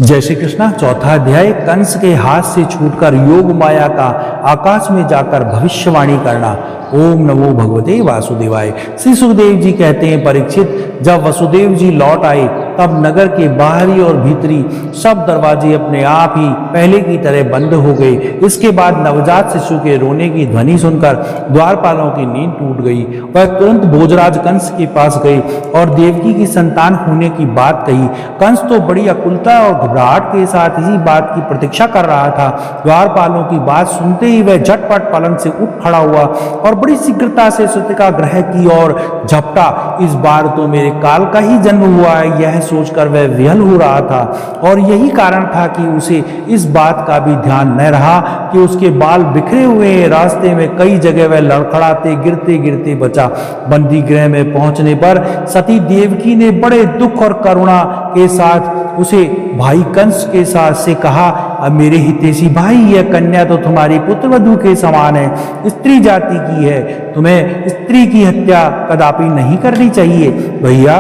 जय श्री कृष्णा। चौथा अध्याय, कंस के हाथ से छूटकर योग माया का आकाश में जाकर भविष्यवाणी करना। ओम नमो भगवते वासुदेवाय। श्री सुखदेव जी कहते हैं, परीक्षित, जब वसुदेव जी लौट आए तब नगर के बाहरी और भीतरी सब दरवाजे अपने आप ही पहले की तरह बंद हो गए। इसके बाद नवजात शिशु के रोने की ध्वनि सुनकर द्वारपालों की नींद टूट गई। वह तुरंत भोजराज कंस के पास गए और देवकी की संतान होने की बात कही। कंस तो बड़ी अकुलता और घबराहट के साथ इसी बात की प्रतीक्षा कर रहा था। द्वारपालों की बात सुनते ही वह झटपट पलंग से उठ खड़ा हुआ और बड़ी शीघ्रता से सूतिका ग्रह की ओर झपटा। इस बार तो मेरे काल का ही जन्म हुआ है, यह सोचकर वह विहल हो रहा था। और यही कारण था कि उसे इस बात का भी ध्यान न रहा कि उसके बाल बिखरे हुए हैं। रास्ते में कई जगह वह लड़खड़ाते गिरते गिरते बचा। बंदी गृह में पहुंचने पर सती देवकी ने बड़े दुख और करुणा के साथ उसे भाई कंस के साथ से कहा, अब मेरे हितैषी भाई, यह कन्या तो तुम्हारी पुत्रवधू के समान है, स्त्री जाति की है, तुम्हें स्त्री की हत्या कदापि नहीं करनी चाहिए। भैया,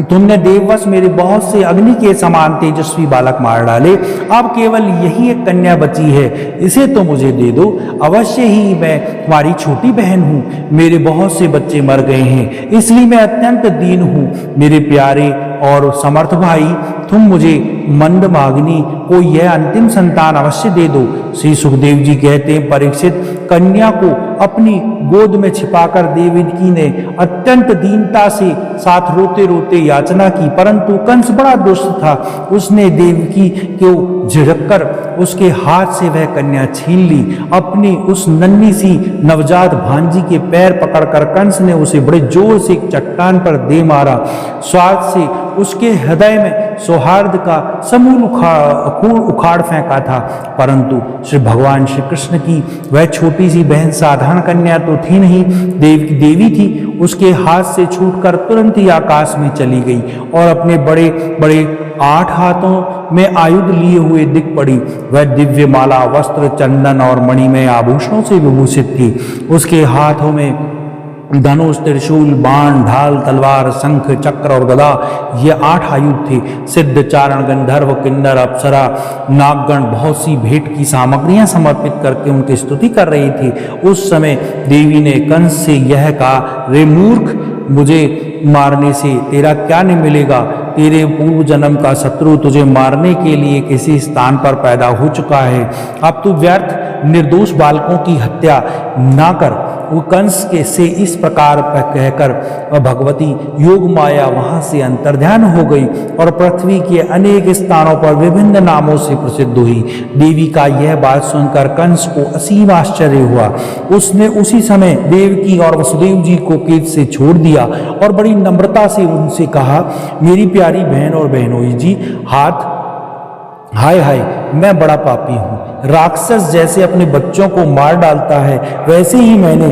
तुमने देववश मेरे बहुत से अग्नि के समान तेजस्वी बालक मार डाले, अब केवल यही एक कन्या बची है, इसे तो मुझे दे दो। अवश्य ही मैं तुम्हारी छोटी बहन हूँ, मेरे बहुत से बच्चे मर गए हैं, इसलिए मैं अत्यंत दीन हूँ। मेरे प्यारे और समर्थ भाई, तुम मुझे मंदमाग्नि को यह अंतिम संतान अवश्य दे दो। श्री सुखदेव जी कहते हैं, परीक्षित, कन्या को अपनी गोद में छिपाकर देवकी ने अत्यंत दीनता से साथ रोते रोते याचना की, परंतु कंस बड़ा दुष्ट था। उसने देवकी को झिड़ककर उसके हाथ से वह कन्या छीन ली। अपनी उस नन्ही सी नवजात भांजी के पैर पकड़कर कंस ने उसे बड़े जोर से एक चट्टान पर दे मारा। स्वाद से उसके हृदय में सौहार्द का समूल उखाड़ फेंका था। परंतु श्री भगवान श्री कृष्ण की वह छोटी सी बहन साधारण कन्या तो थी नहीं, देवी थी। उसके हाथ से छूटकर तुरंत ही आकाश में चली गई और अपने बड़े बड़े 8 हाथों में आयुध लिए हुए दिख पड़ी। वह दिव्य माला, वस्त्र, चंदन और मणिमय आभूषणों से विभूषित थी। उसके हाथों में धनुष, त्रिशूल, बाण, ढाल, तलवार, शंख, चक्र और गदा, ये 8 आयुध थे। सिद्ध, चारण, गंधर्व, किन्नर, अप्सरा, नागगण बहुत सी भेंट की सामग्रियां समर्पित करके उनकी स्तुति कर रही थी। उस समय देवी ने कंस से यह कहा, रे मूर्ख, मुझे मारने से तेरा क्या नहीं मिलेगा? तेरे पूर्व जन्म का शत्रु तुझे मारने के लिए किसी स्थान पर पैदा हो चुका है। अब तू व्यर्थ निर्दोष बालकों की हत्या ना कर। वो कंस के से इस प्रकार कहकर भगवती योग माया वहां से अंतर्ध्यान हो गई और पृथ्वी के अनेक स्थानों पर विभिन्न नामों से प्रसिद्ध हुई। देवी का यह बात सुनकर कंस को असीम आश्चर्य हुआ। उसने उसी समय देवकी और वसुदेव जी को केद से छोड़ दिया और बड़ी नम्रता से उनसे कहा, मेरी प्यारी बहन और बहनोई जी, हाय हाय, मैं बड़ा पापी हूँ। राक्षस जैसे अपने बच्चों को मार डालता है, वैसे ही मैंने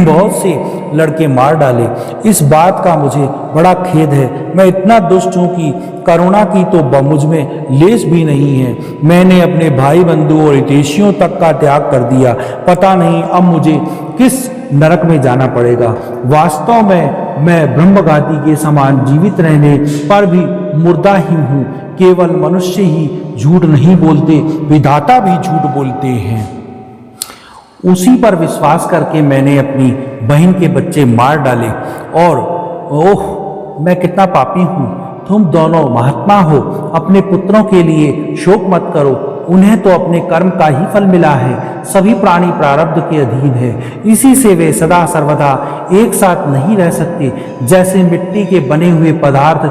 बहुत से लड़के मार डाले। इस बात का मुझे बड़ा खेद है। मैं इतना दुष्ट हूँ कि करुणा की तो मुझ में लेश भी नहीं है। मैंने अपने भाई बंधु और हितैषियों तक का त्याग कर दिया। पता नहीं अब मुझे किस नरक में जाना पड़ेगा। वास्तव में मैं ब्रह्मघाती के समान जीवित रहने पर भी मुर्दा ही हूँ। केवल मनुष्य ही झूठ नहीं बोलते, विधाता भी झूठ बोलते हैं। उसी पर विश्वास करके मैंने अपनी बहन के बच्चे मार डाले और ओह, मैं कितना पापी हूँ। तुम दोनों महात्मा हो, अपने पुत्रों के लिए शोक मत करो, उन्हें तो अपने कर्म का ही फल मिला है। सभी प्राणी प्रारब्ध के अधीन है, इसी से वे सदा सर्वदा एक साथ नहीं रह सकते। जैसे मिट्टी के बने हुए पदार्थ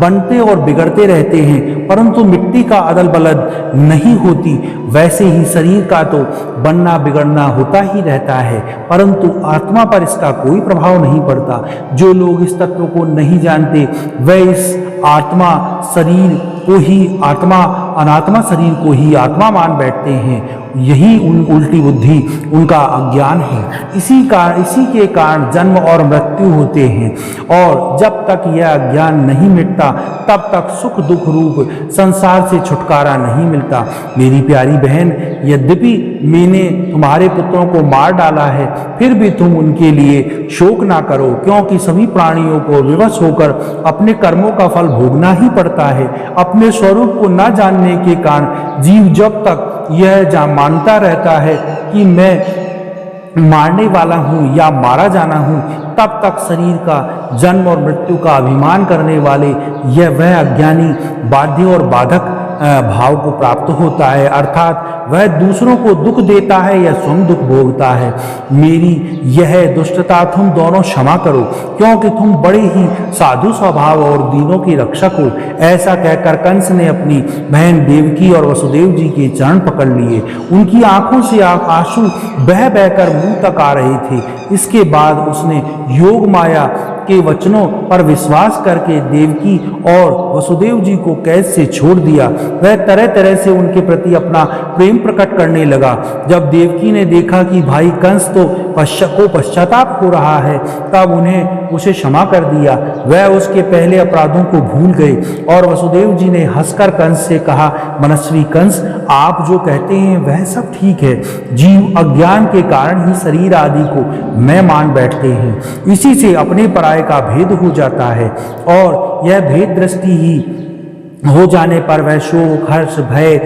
बनते और बिगड़ते रहते हैं, परंतु मिट्टी का अदल बदल नहीं होती, वैसे ही शरीर का तो बनना बिगड़ना होता ही रहता है, परंतु आत्मा पर इसका कोई प्रभाव नहीं पड़ता। जो लोग इस तत्व को नहीं जानते, वह इस आत्मा शरीर को ही आत्मा, अनात्मा शरीर को ही आत्मा मान बैठते हैं। यही उन उल्टी बुद्धि, उनका अज्ञान है। इसी के कारण जन्म और मृत्यु होते हैं, और जब तक यह अज्ञान नहीं मिटता तब तक सुख दुख रूप संसार से छुटकारा नहीं मिलता। मेरी प्यारी बहन, यद्यपि मैंने तुम्हारे पुत्रों को मार डाला है, फिर भी तुम उनके लिए शोक ना करो, क्योंकि सभी प्राणियों को विवश होकर अपने कर्मों का फल भोगना ही पड़ता है। अपने स्वरूप को न जानने के कारण जीव जब तक यह मानता रहता है कि मैं मारने वाला हूँ या मारा जाना हूँ, तब तक शरीर का जन्म और मृत्यु का अभिमान करने वाले वह अज्ञानी बाध्य और बाधक भाव को प्राप्त होता है, अर्थात वह दूसरों को दुख देता है या स्वयं दुख भोगता है। मेरी यह दुष्टता तुम दोनों क्षमा करो, क्योंकि तुम बड़े ही साधु स्वभाव और दीनों के रक्षक हो। ऐसा कहकर कंस ने अपनी बहन देवकी और वसुदेव जी के चरण पकड़ लिए। उनकी आंखों से आंसू बह बहकर मुंह तक आ रहे थे। इसके बाद उसने योग माया के वचनों पर विश्वास करके देवकी और वसुदेव जी को कैद से छोड़ दिया। वह तरह तरह से उनके प्रति अपना प्रेम प्रकट करने लगा। जब देवकी ने देखा कि भाई कंस तो पश्चाताप हो रहा है, तब उसे क्षमा कर दिया। वह उसके पहले अपराधों को भूल गए, और वसुदेव जी ने हंसकर कंस से कहा, मनस्वी कंस, आप जो कहते हैं वह सब ठीक है। जीव अज्ञान के कारण ही शरीर आदि को मैं मान बैठते हैं। इसी से अपने पराये का भेद हो जाता है, और यह भेद दृष्टि ही हो जाने पर वह शोक, हर्ष, भय,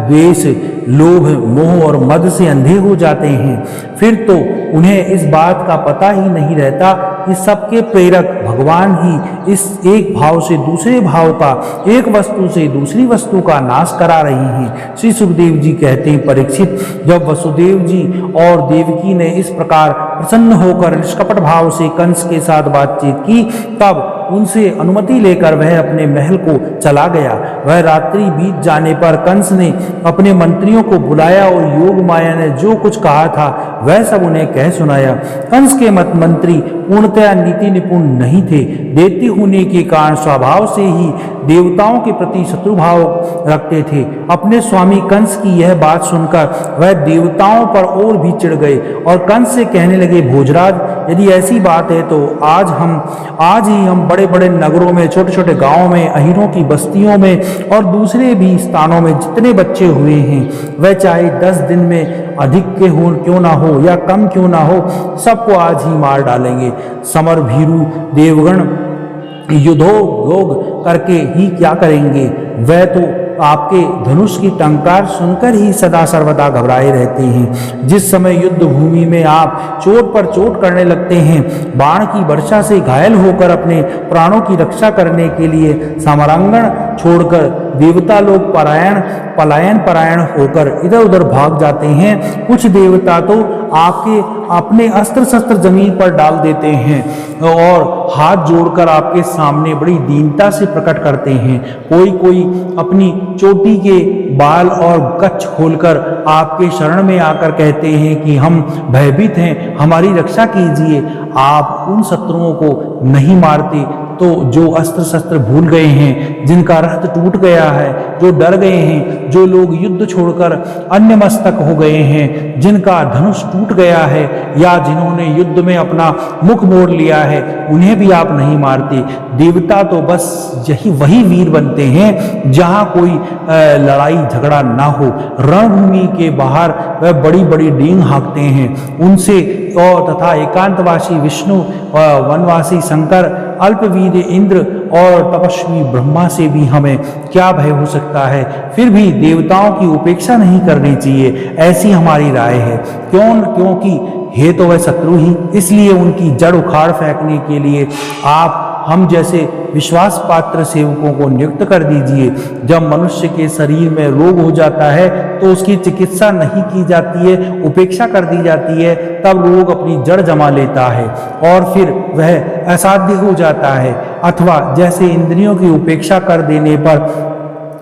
द्वेष, लोभ, मोह और मद से अंधे हो जाते हैं। फिर तो उन्हें इस बात का पता ही नहीं रहता कि सबके प्रेरक भगवान ही इस एक भाव से दूसरे भाव का, एक वस्तु से दूसरी वस्तु का नाश करा रही हैं। श्री सुखदेव जी कहते हैं, परीक्षित, जब वसुदेव जी और देवकी ने इस प्रकार प्रसन्न होकर निष्कपट भाव से कंस के साथ बातचीत की, तब उनसे अनुमति लेकर वह अपने महल को चला गया। वह रात्रि बीत जाने पर कंस ने अपने मंत्रियों को बुलाया और योग माया ने जो कुछ कहा था वह सब उन्हें कह सुनाया। कंस के मंत्री पूर्णतया नीति निपुण नहीं थे। दैत्य होने के कारण स्वभाव से ही देवताओं के प्रति शत्रुभाव रखते थे। अपने स्वामी कंस की यह बात सुनकर वह देवताओं पर और भी चिढ़ गए और कंस से कहने लगे, भोजराज, यदि ऐसी बात है तो आज ही हम बड़े बड़े नगरों में, छोटे छोटे गांवों में, अहीरों की बस्तियों में और दूसरे भी स्थानों में जितने बच्चे हुए हैं, वह चाहे 10 दिन में अधिक के हो क्यों ना हो या कम क्यों ना हो, सबको आज ही मार डालेंगे। समर भीरु देवगण युद्धो योग करके ही क्या करेंगे? वह तो आपके धनुष की टंकार सुनकर ही सदा सर्वदा घबराए रहते हैं। जिस समय युद्ध भूमि में आप चोट पर चोट करने लगते हैं, बाण की वर्षा से घायल होकर अपने प्राणों की रक्षा करने के लिए समरांगण छोड़कर देवता लोग पलायन परायण होकर इधर उधर भाग जाते हैं। कुछ देवता तो आपके अपने अस्त्र शस्त्र जमीन पर डाल देते हैं और हाथ जोड़कर आपके सामने बड़ी दीनता से प्रकट करते हैं। कोई अपनी चोटी के बाल और कच्छ खोलकर आपके शरण में आकर कहते हैं कि हम भयभीत हैं, हमारी रक्षा कीजिए। आप उन शत्रुओं को नहीं मारते तो जो अस्त्र शस्त्र भूल गए हैं, जिनका रथ टूट गया है, जो डर गए हैं, जो लोग युद्ध छोड़कर अन्य मस्तक हो गए हैं, जिनका धनुष टूट गया है या जिन्होंने युद्ध में अपना मुख मोड़ लिया है, उन्हें भी आप नहीं मारते। देवता तो बस वही वीर बनते हैं जहाँ कोई लड़ाई झगड़ा ना हो। रणभूमि के बाहर वह बड़ी बड़ी डींग हाँकते हैं। उनसे और तथा एकांतवासी विष्णु, वनवासी शंकर, अल्पवीर इंद्र और तपस्वी ब्रह्मा से भी हमें क्या भय हो सकता है? फिर भी देवताओं की उपेक्षा नहीं करनी चाहिए, ऐसी हमारी राय है। क्योंकि है तो वह शत्रु ही, इसलिए उनकी जड़ उखाड़ फेंकने के लिए आप हम जैसे विश्वास पात्र सेवकों को नियुक्त कर दीजिए। जब मनुष्य के शरीर में रोग हो जाता है तो उसकी चिकित्सा नहीं की जाती है, उपेक्षा कर दी जाती है, तब रोग अपनी जड़ जमा लेता है और फिर वह असाध्य हो जाता है। अथवा जैसे इंद्रियों की उपेक्षा कर देने पर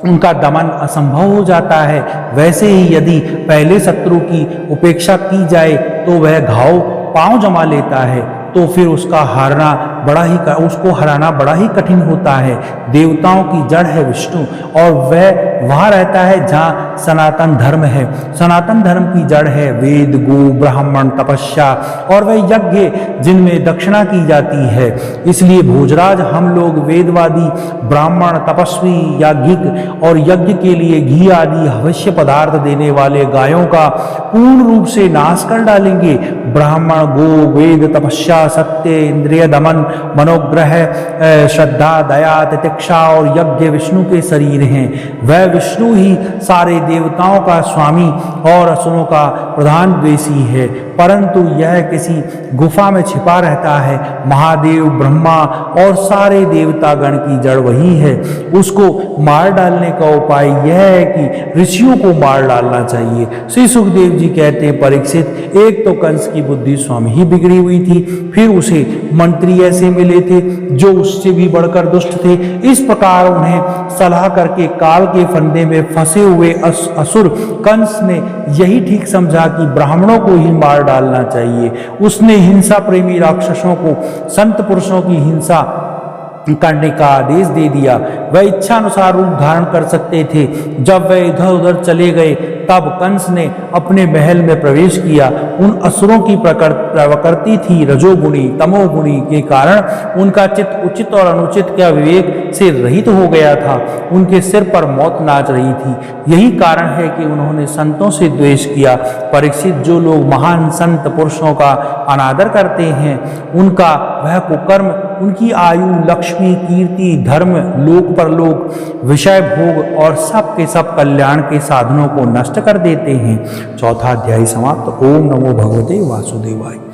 उनका दमन असंभव हो जाता है, वैसे ही यदि पहले शत्रु की उपेक्षा की जाए तो वह घाव पांव जमा लेता है, तो फिर उसका हारना उसको हराना बड़ा ही कठिन होता है। देवताओं की जड़ है विष्णु और वह वहाँ रहता है जहाँ सनातन धर्म है। सनातन धर्म की जड़ है वेद, गो, ब्राह्मण, तपस्या और वह यज्ञ जिनमें दक्षिणा की जाती है। इसलिए भोजराज, हम लोग वेदवादी, ब्राह्मण, तपस्वी, याज्ञिक और यज्ञ के लिए घी आदि अवश्य पदार्थ देने वाले गायों का पूर्ण रूप से नाश कर डालेंगे। ब्राह्मण, गो, वेद, तपस्या, सत्य, इंद्रिय दमन, मनोग्रह, श्रद्धा, दया, तितिक्षा और यज्ञ विष्णु के शरीर हैं। वह विष्णु ही सारे देवताओं का स्वामी और असुरों का प्रधान द्वेषी है, परंतु यह किसी गुफा में छिपा रहता है। महादेव, ब्रह्मा और सारे देवतागण की जड़ वही है। उसको मार डालने का उपाय यह है कि ऋषियों को मार डालना चाहिए। श्री सुखदेव जी कहते हैं, परीक्षित, एक तो कंस की बुद्धि स्वयं ही बिगड़ी हुई थी, फिर उसे मंत्री ऐसे मिले थे जो उससे भी बढ़कर दुष्ट थे। इस प्रकार उन्हें सलाह करके काल के फंदे में फंसे हुए असुर कंस ने यही ठीक समझा कि ब्राह्मणों को ही मार डालना चाहिए। उसने हिंसा प्रेमी राक्षसों को संत पुरुषों की हिंसा करने का आदेश दे दिया। वह इच्छा अनुसार रूप धारण कर सकते थे। जब वह इधर उधर चले गए तब कंस ने अपने महल में प्रवेश किया। उन असुरों की प्रकृति थी रजोगुणी, तमोगुणी के कारण उनका चित्त उचित और अनुचित के विवेक से रहित हो गया था। उनके सिर पर मौत नाच रही थी। यही कारण है कि उन्होंने संतों से द्वेष किया। परीक्षित, जो लोग महान संत पुरुषों का अनादर करते हैं उनका वह कुकर्म उनकी आयु, लक्ष्मी, कीर्ति, धर्म, लोक परलोक, विषय भोग और सब के सब कल्याण के साधनों को नष्ट कर देते हैं। चौथा अध्याय समाप्त। ओम नमो भगवते वासुदेवाय।